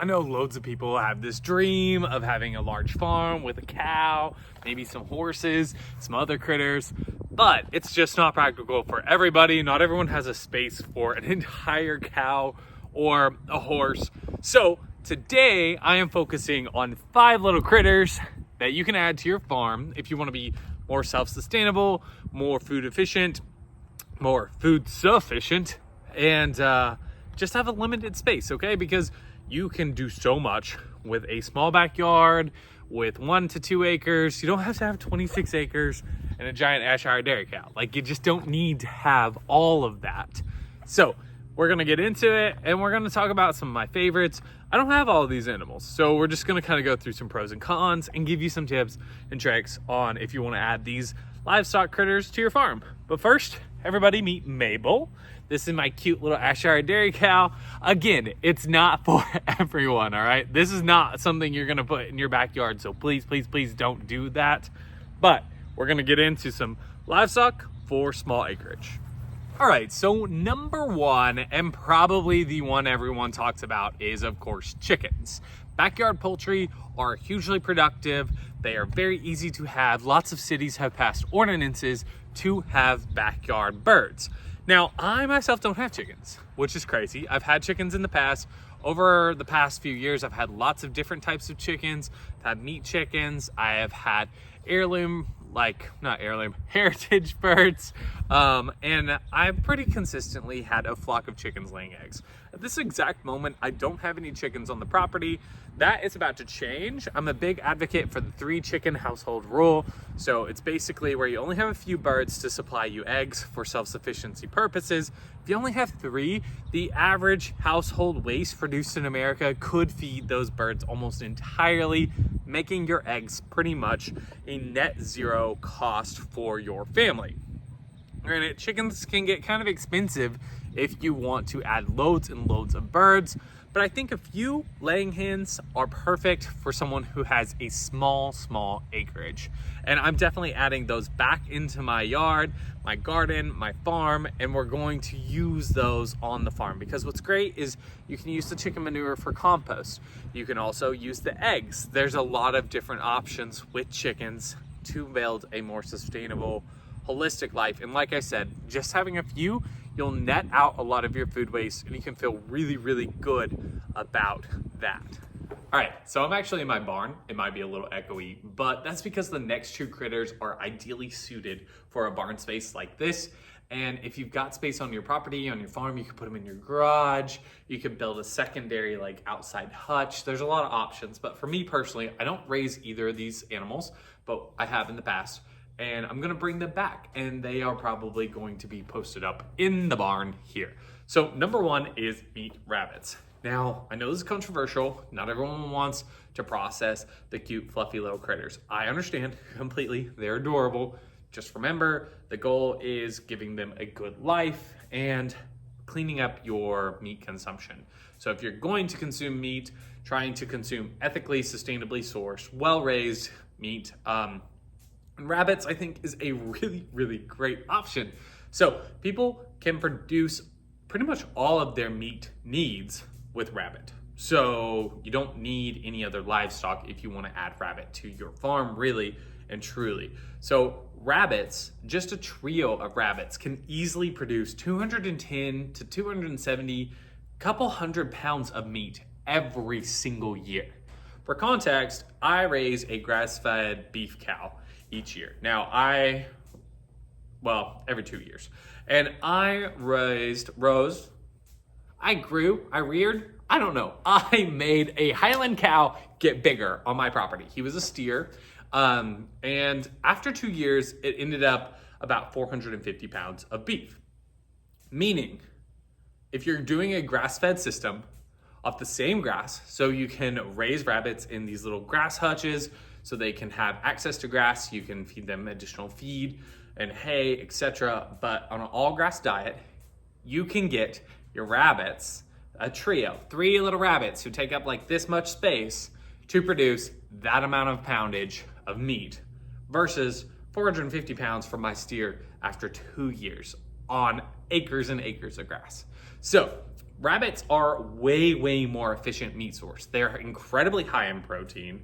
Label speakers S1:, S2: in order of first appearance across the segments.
S1: I know loads of people have this dream of having a large farm with a cow, maybe some horses, some other critters, but it's just not practical for everybody. Not everyone has a space for an entire cow or a horse. So today I am focusing on 5 little critters that you can add to your farm if you want to be more self-sustainable, more food efficient, more food sufficient, and just have a limited space, okay? Because you can do so much with a small backyard, with 1 to 2 acres. You don't have to have 26 acres and a giant Ayrshire dairy cow. Like, you just don't need to have all of that. So we're gonna get into it and we're gonna talk about some of my favorites. I don't have all of these animals, so we're just gonna kind of go through some pros and cons and give you some tips and tricks on if you wanna add these livestock critters to your farm. But first, everybody meet Mabel. This is my cute little Ayrshire dairy cow. Again, it's not for everyone, all right? This is not something you're gonna put in your backyard, so please, please, please don't do that. But we're gonna get into some livestock for small acreage. All right, so number 1, and probably the one everyone talks about, is of course chickens. Backyard poultry are hugely productive. They are very easy to have. Lots of cities have passed ordinances to have backyard birds. Now, I myself don't have chickens, which is crazy. I've had chickens in the past. Over the past few years, I've had lots of different types of chickens. I've had meat chickens. I have had heritage birds. And I've pretty consistently had a flock of chickens laying eggs. At this exact moment, I don't have any chickens on the property. That is about to change. I'm a big advocate for the 3 chicken household rule. So it's basically where you only have a few birds to supply you eggs for self-sufficiency purposes. If you only have 3, the average household waste produced in America could feed those birds almost entirely, making your eggs pretty much a net zero cost for your family. Granted, chickens can get kind of expensive if you want to add loads and loads of birds, but I think a few laying hens are perfect for someone who has a small acreage. And I'm definitely adding those back into my yard, my garden, my farm, and we're going to use those on the farm because what's great is you can use the chicken manure for compost. You can also use the eggs. There's a lot of different options with chickens to build a more sustainable, holistic life. And like I said, just having a few, you'll net out a lot of your food waste and you can feel really, really good about that. All right, so I'm actually in my barn. It might be a little echoey, but that's because the next 2 critters are ideally suited for a barn space like this. And if you've got space on your property, on your farm, you can put them in your garage. You could build a secondary outside hutch. There's a lot of options, but for me personally, I don't raise either of these animals, but I have in the past. And I'm gonna bring them back and they are probably going to be posted up in the barn here. So number 1 is meat rabbits. Now, I know this is controversial. Not everyone wants to process the cute, fluffy little critters. I understand completely, they're adorable. Just remember, the goal is giving them a good life and cleaning up your meat consumption. So if you're going to consume meat, trying to consume ethically, sustainably sourced, well-raised meat, and rabbits, I think, is a really, really great option. So people can produce pretty much all of their meat needs with rabbit. So you don't need any other livestock if you want to add rabbit to your farm, really and truly. So rabbits, just a trio of rabbits, can easily produce 210 to 270, couple hundred pounds of meat every single year. For context, I raise a grass-fed beef cow each year. Now every 2 years. And I made a Highland cow get bigger on my property. He was a steer. And after 2 years, it ended up about 450 pounds of beef. Meaning, if you're doing a grass-fed system off the same grass, so you can raise rabbits in these little grass hutches, so they can have access to grass, you can feed them additional feed and hay, etc. But on an all grass diet, you can get your rabbits, a trio, 3 little rabbits who take up this much space to produce that amount of poundage of meat versus 450 pounds from my steer after 2 years on acres and acres of grass. So Rabbits are way more efficient meat source. They're incredibly high in protein.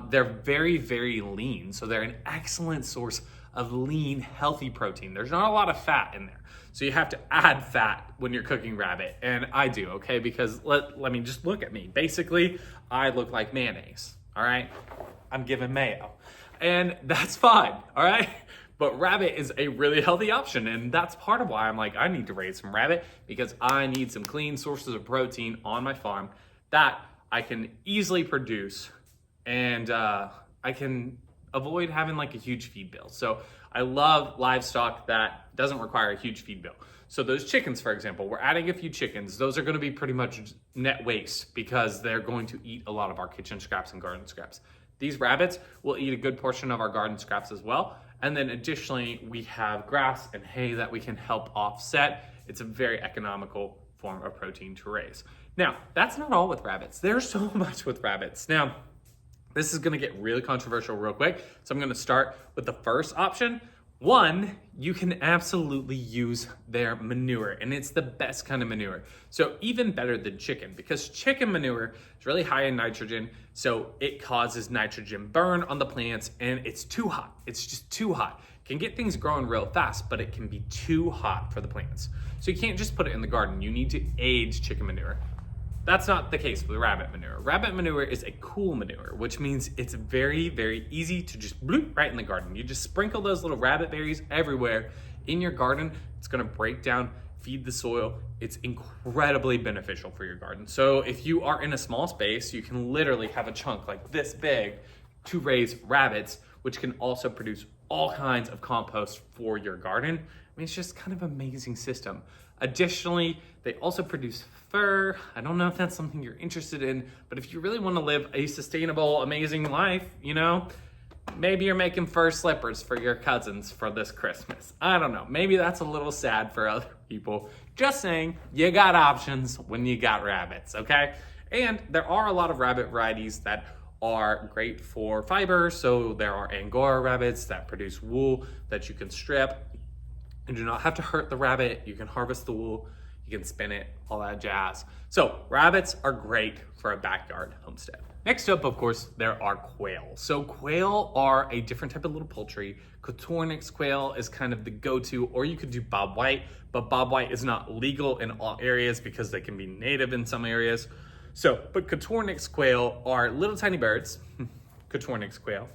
S1: They're very, very lean. So they're an excellent source of lean, healthy protein. There's not a lot of fat in there. So you have to add fat when you're cooking rabbit. And I do, okay? Because let me just look at me. Basically, I look like mayonnaise, all right? I'm giving mayo. And that's fine, all right? But rabbit is a really healthy option. And that's part of why I'm like, I need to raise some rabbit because I need some clean sources of protein on my farm that I can easily produce and I can avoid having like a huge feed bill. So I love livestock that doesn't require a huge feed bill. So those chickens, for example, we're adding a few chickens. Those are gonna be pretty much net waste because they're going to eat a lot of our kitchen scraps and garden scraps. These rabbits will eat a good portion of our garden scraps as well. And then additionally, we have grass and hay that we can help offset. It's a very economical form of protein to raise. Now, that's not all with rabbits. There's so much with rabbits. Now, this is gonna get really controversial real quick. So I'm gonna start with the first option. One, you can absolutely use their manure, and it's the best kind of manure. So even better than chicken, because chicken manure is really high in nitrogen, so it causes nitrogen burn on the plants, and it's too hot. It's just too hot. It can get things growing real fast, but it can be too hot for the plants. So you can't just put it in the garden. You need to age chicken manure. That's not the case with rabbit manure. Rabbit manure is a cool manure, which means it's very easy to just bloop right in the garden. You just sprinkle those little rabbit berries everywhere in your garden. It's gonna break down, feed the soil. It's incredibly beneficial for your garden. So if you are in a small space, you can literally have a chunk like this big to raise rabbits, which can also produce all kinds of compost for your garden. I mean, it's just kind of an amazing system. Additionally, they also produce fur. I don't know if that's something you're interested in, but if you really want to live a sustainable, amazing life, you know, maybe you're making fur slippers for your cousins for this Christmas. I don't know. Maybe that's a little sad for other people. Just saying, you got options when you got rabbits, okay? And there are a lot of rabbit varieties that are great for fiber. So there are Angora rabbits that produce wool that you can strip. You do not have to hurt the rabbit. You can harvest the wool, you can spin it, all that jazz. So rabbits are great for a backyard homestead. Next up, of course, there are quail. So quail are a different type of little poultry. Coturnix quail is kind of the go-to, or you could do bobwhite, but bobwhite is not legal in all areas because they can be native in some areas. But Coturnix quail are little tiny birds. Coturnix quail.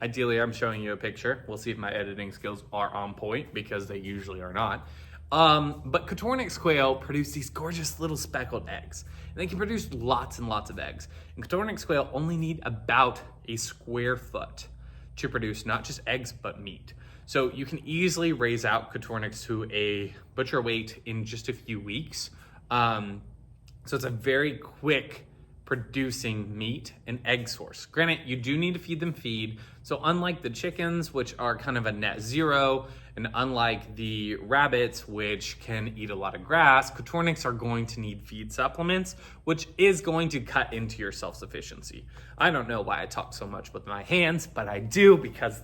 S1: Ideally, I'm showing you a picture. We'll see if my editing skills are on point because they usually are not. But Coturnix quail produce these gorgeous little speckled eggs. And they can produce lots and lots of eggs. And Coturnix quail only need about a square foot to produce not just eggs, but meat. So you can easily raise out Coturnix to a butcher weight in just a few weeks. So it's a very quick producing meat and egg source. Granted, you do need to feed them feed. So unlike the chickens, which are kind of a net zero, and unlike the rabbits, which can eat a lot of grass, Coturnix are going to need feed supplements, which is going to cut into your self-sufficiency. I don't know why I talk so much with my hands, but I do because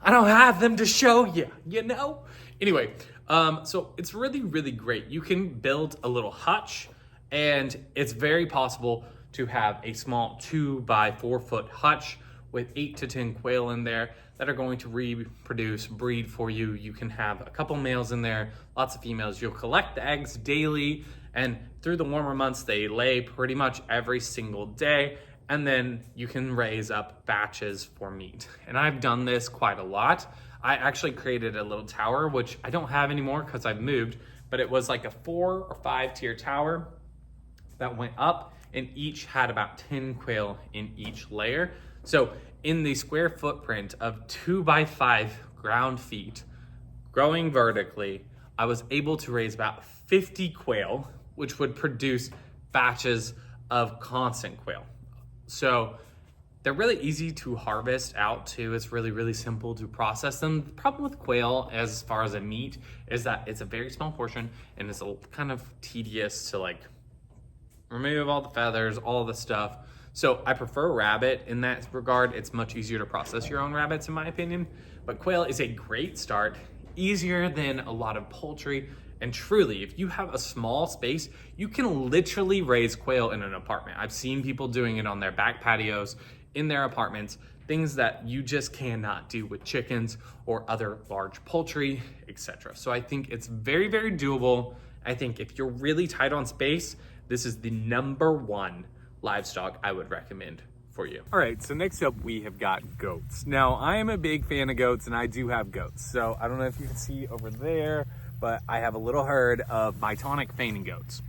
S1: I don't have them to show you, you know? Anyway, so it's really great. You can build a little hutch, and it's very possible to have a small 2 by 4 foot hutch with 8 to 10 quail in there that are going to reproduce, breed for you. You can have a couple males in there, lots of females. You'll collect the eggs daily, and through the warmer months, they lay pretty much every single day, and then you can raise up batches for meat. And I've done this quite a lot. I actually created a little tower, which I don't have anymore because I've moved, but it was like a 4 or 5 tier tower that went up, and each had about 10 quail in each layer. So in the square footprint of 2 by 5 ground feet, growing vertically, I was able to raise about 50 quail, which would produce batches of constant quail. So they're really easy to harvest out too. It's really simple to process them. The problem with quail as far as a meat is that it's a very small portion, and it's a kind of tedious to like remove all the feathers, all the stuff. So I prefer rabbit in that regard. It's much easier to process your own rabbits in my opinion, but quail is a great start, easier than a lot of poultry, And truly, if you have a small space, you can literally raise quail in an apartment. I've seen people doing it on their back patios, in their apartments, things that you just cannot do with chickens or other large poultry, etc. So I think it's very, very doable. I think if you're really tight on space, this is the #1 livestock I would recommend for you. All right, so next up we have got goats. Now, I am a big fan of goats and I do have goats. So I don't know if you can see over there, but I have a little herd of Mytonic fainting goats.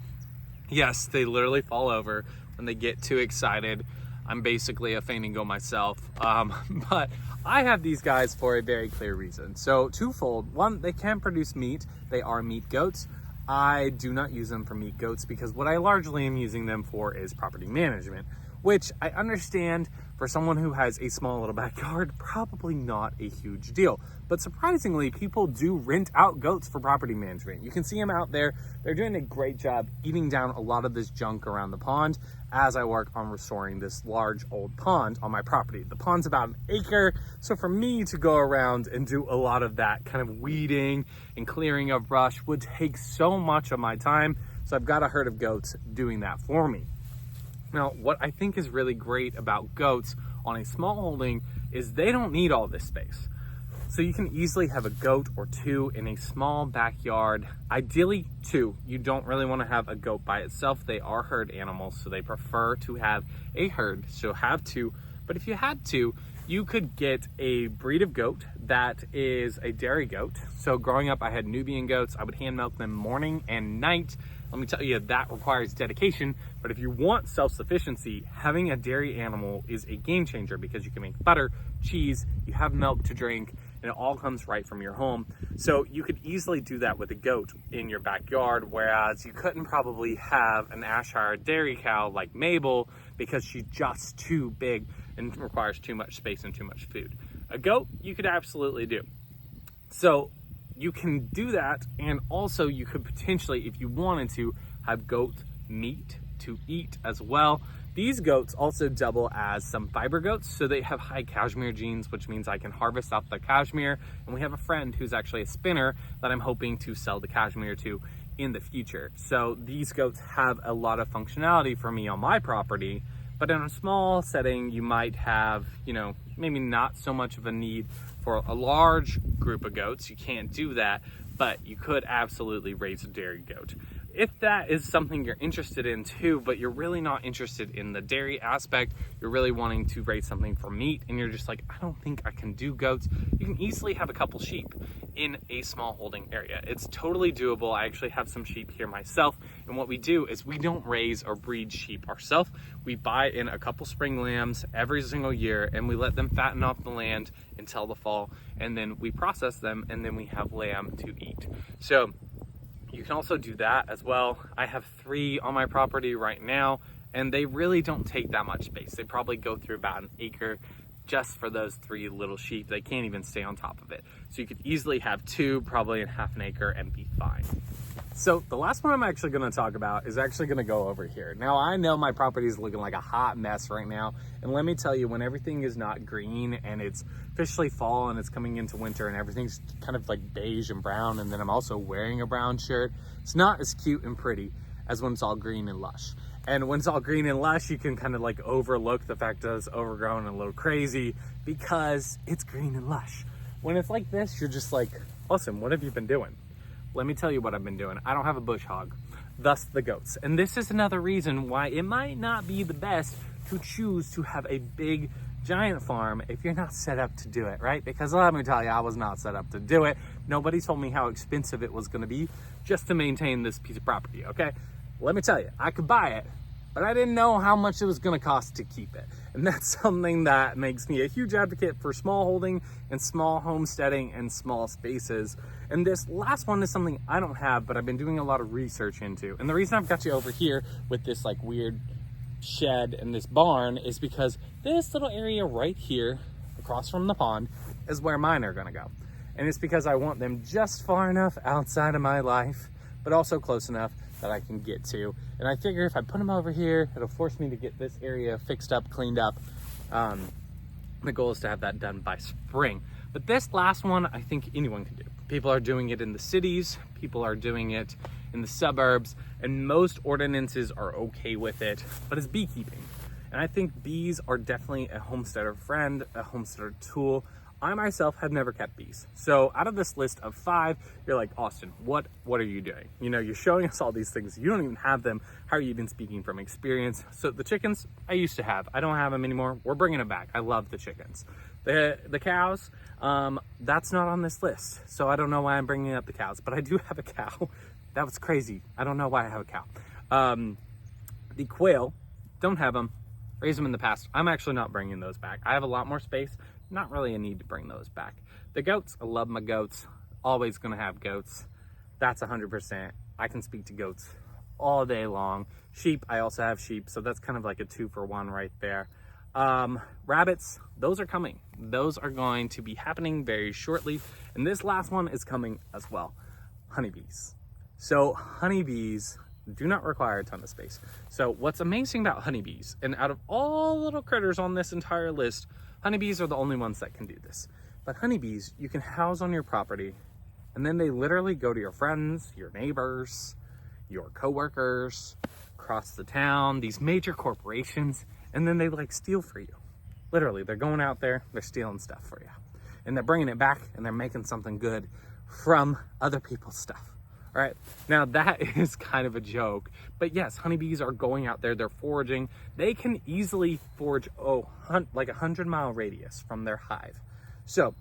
S1: Yes, they literally fall over when they get too excited. I'm basically a fainting goat myself, but I have these guys for a very clear reason. So twofold. One, they can produce meat. They are meat goats. I do not use them for meat goats because what I largely am using them for is property management, which I understand for someone who has a small little backyard, probably not a huge deal. But surprisingly, people do rent out goats for property management. You can see them out there. They're doing a great job eating down a lot of this junk around the pond as I work on restoring this large old pond on my property. The pond's about 1 acre, so for me to go around and do a lot of that kind of weeding and clearing of brush would take so much of my time. So I've got a herd of goats doing that for me. Now, what I think is really great about goats on a small holding is they don't need all this space. So you can easily have a goat or two in a small backyard, ideally 2. You don't really want to have a goat by itself. They are herd animals, so they prefer to have a herd, so have 2. But if you had to, you could get a breed of goat that is a dairy goat. So growing up, I had Nubian goats. I would hand milk them morning and night. Let me tell you, that requires dedication. But if you want self-sufficiency, having a dairy animal is a game changer because you can make butter, cheese, you have milk to drink, and it all comes right from your home. So you could easily do that with a goat in your backyard, whereas you couldn't probably have an Ayrshire dairy cow like Mabel because she's just too big and requires too much space and too much food. A goat, you could absolutely do. So you can do that, and also you could potentially, if you wanted to, have goat meat to eat as well. These goats also double as some fiber goats, so they have high cashmere genes, which means I can harvest off the cashmere, and we have a friend who's actually a spinner that I'm hoping to sell the cashmere to in the future. So these goats have a lot of functionality for me on my property, but in a small setting, you might have, maybe not so much of a need for a large group of goats. You can't do that, but you could absolutely raise a dairy goat. If that is something you're interested in too, but you're really not interested in the dairy aspect, you're really wanting to raise something for meat, and you're just like, I don't think I can do goats, you can easily have a couple sheep in a small holding area. It's totally doable. I actually have some sheep here myself, and what we do is we don't raise or breed sheep ourselves. We buy in a couple spring lambs every single year, and we let them fatten off the land until the fall, and then we process them, and then we have lamb to eat. So you can also do that as well. I have 3 on my property right now, and they really don't take that much space. They probably go through about 1 acre just for those 3 little sheep. They can't even stay on top of it. So you could easily have 2, probably in half an acre, and be fine. So the last one I'm actually going to talk about is actually going to go over here. Now, I know my property is looking like a hot mess right now, and let me tell you, when everything is not green and it's officially fall and it's coming into winter and everything's kind of like beige and brown, and then I'm also wearing a brown shirt, it's not as cute and pretty as when it's all green and lush. And when it's all green and lush, you can kind of like overlook the fact that it's overgrown and a little crazy because it's green and lush. When it's like this, you're just like, listen, what have you been doing? Let me tell you what I've been doing. I don't have a bush hog, thus the goats. And this is another reason why it might not be the best to choose to have a big, giant farm if you're not set up to do it, right? Because let me tell you, I was not set up to do it. Nobody told me how expensive it was gonna be just to maintain this piece of property, okay? Let me tell you, I could buy it, but I didn't know how much it was gonna cost to keep it. And that's something that makes me a huge advocate for small holding and small homesteading and small spaces. And this last one is something I don't have, but I've been doing a lot of research into. And the reason I've got you over here with this like weird shed and this barn is because this little area right here across from the pond is where mine are gonna go. And it's because I want them just far enough outside of my life, but also close enough that I can get to. And I figure if I put them over here, it'll force me to get this area fixed up, cleaned up. The goal is to have that done by spring. But this last one, I think anyone can do. People are doing it in the cities, people are doing it in the suburbs, and most ordinances are okay with it, but it's beekeeping. And I think bees are definitely a homesteader friend, a homesteader tool. I myself have never kept bees. So out of this list of 5, you're like, Austin, what are you doing? You know, you're showing us all these things. You don't even have them. How are you even speaking from experience? So the chickens I used to have, I don't have them anymore. We're bringing them back. I love the chickens. The cows, that's not on this list. So I don't know why I'm bringing up the cows, but I do have a cow. That was crazy. I don't know why I have a cow. The quail, don't have them. Raised them in the past. I'm actually not bringing those back. I have a lot more space. Not really a need to bring those back. The goats, I love my goats. Always gonna have goats. That's 100%. I can speak to goats all day long. Sheep, I also have sheep, so that's kind of like a 2-for-1 right there. Rabbits, those are coming. Those are going to be happening very shortly. And this last one is coming as well. Honeybees. So honeybees do not require a ton of space. So what's amazing about honeybees, and out of all little critters on this entire list, honeybees are the only ones that can do this. But honeybees, you can house on your property, and then they literally go to your friends, your neighbors, your coworkers, across the town, these major corporations, and then they like steal for you. Literally, they're going out there, they're stealing stuff for you. And they're bringing it back, and they're making something good from other people's stuff. All right, now that is kind of a joke, but yes, honeybees are going out there, they're foraging. They can easily forage, like 100-mile radius from their hive. So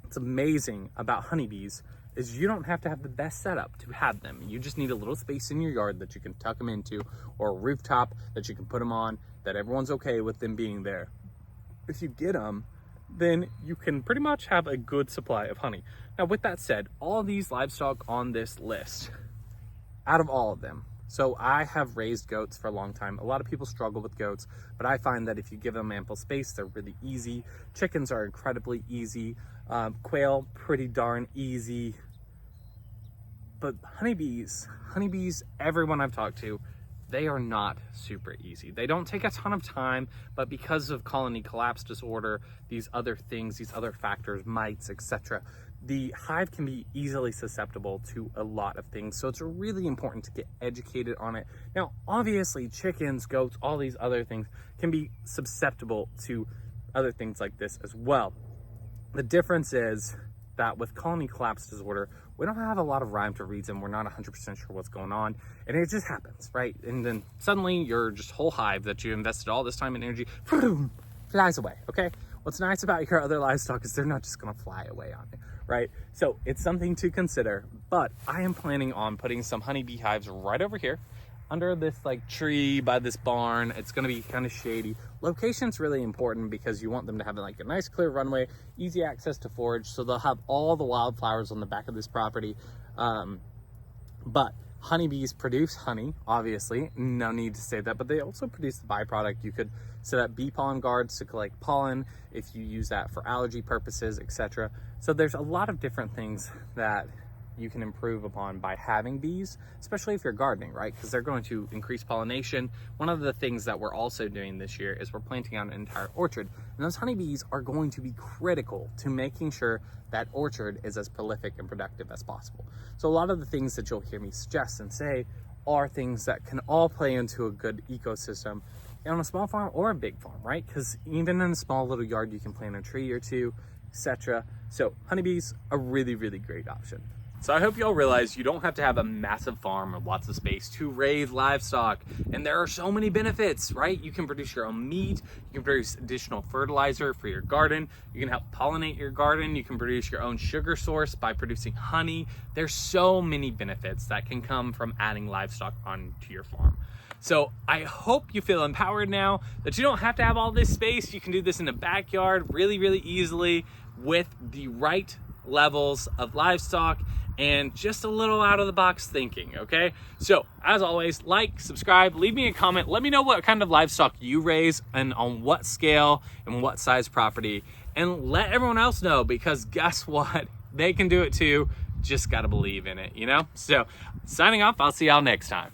S1: what's amazing about honeybees is you don't have to have the best setup to have them. You just need a little space in your yard that you can tuck them into, or a rooftop that you can put them on, that everyone's okay with them being there. If you get them, then you can pretty much have a good supply of honey. Now, with that said, all of these livestock on this list, out of all of them, so I have raised goats for a long time. A lot of people struggle with goats, but I find that if you give them ample space, they're really easy. Chickens are incredibly easy. Quail, pretty darn easy. But honeybees, everyone I've talked to, they are not super easy. They don't take a ton of time, but because of colony collapse disorder, these other things, these other factors, mites, etc., the hive can be easily susceptible to a lot of things. So it's really important to get educated on it. Now, obviously, chickens, goats, all these other things can be susceptible to other things like this as well. The difference is that with colony collapse disorder, we don't have a lot of rhyme to reason. We're not 100% sure what's going on, and it just happens, right? And then suddenly your just whole hive that you invested all this time and energy flies away, okay? What's nice about your other livestock is they're not just gonna fly away on you, right? So it's something to consider, but I am planning on putting some honeybee hives right over here under this like tree by this barn. It's going to be kind of shady. Location's really important because you want them to have like a nice clear runway, easy access to forage, so they'll have all the wildflowers on the back of this property. But honeybees produce honey, obviously, no need to say that, but they also produce the byproduct. You could set up bee pollen guards to collect pollen if you use that for allergy purposes, etc. So there's a lot of different things that you can improve upon by having bees, especially if you're gardening, right? Because they're going to increase pollination. One of the things that we're also doing this year is we're planting out an entire orchard, and those honeybees are going to be critical to making sure that orchard is as prolific and productive as possible. So a lot of the things that you'll hear me suggest and say are things that can all play into a good ecosystem on a small farm or a big farm, right? Because even in a small little yard, you can plant a tree or two, etc. So honeybees, a really, really great option. So I hope y'all realize you don't have to have a massive farm or lots of space to raise livestock. And there are so many benefits, right? You can produce your own meat, you can produce additional fertilizer for your garden, you can help pollinate your garden, you can produce your own sugar source by producing honey. There's so many benefits that can come from adding livestock onto your farm. So I hope you feel empowered now that you don't have to have all this space. You can do this in the backyard really, really easily with the right levels of livestock and just a little out of the box thinking, okay? So as always, like, subscribe, leave me a comment, let me know what kind of livestock you raise and on what scale and what size property, and let everyone else know, because guess what? They can do it too, just gotta believe in it, you know? So signing off, I'll see y'all next time.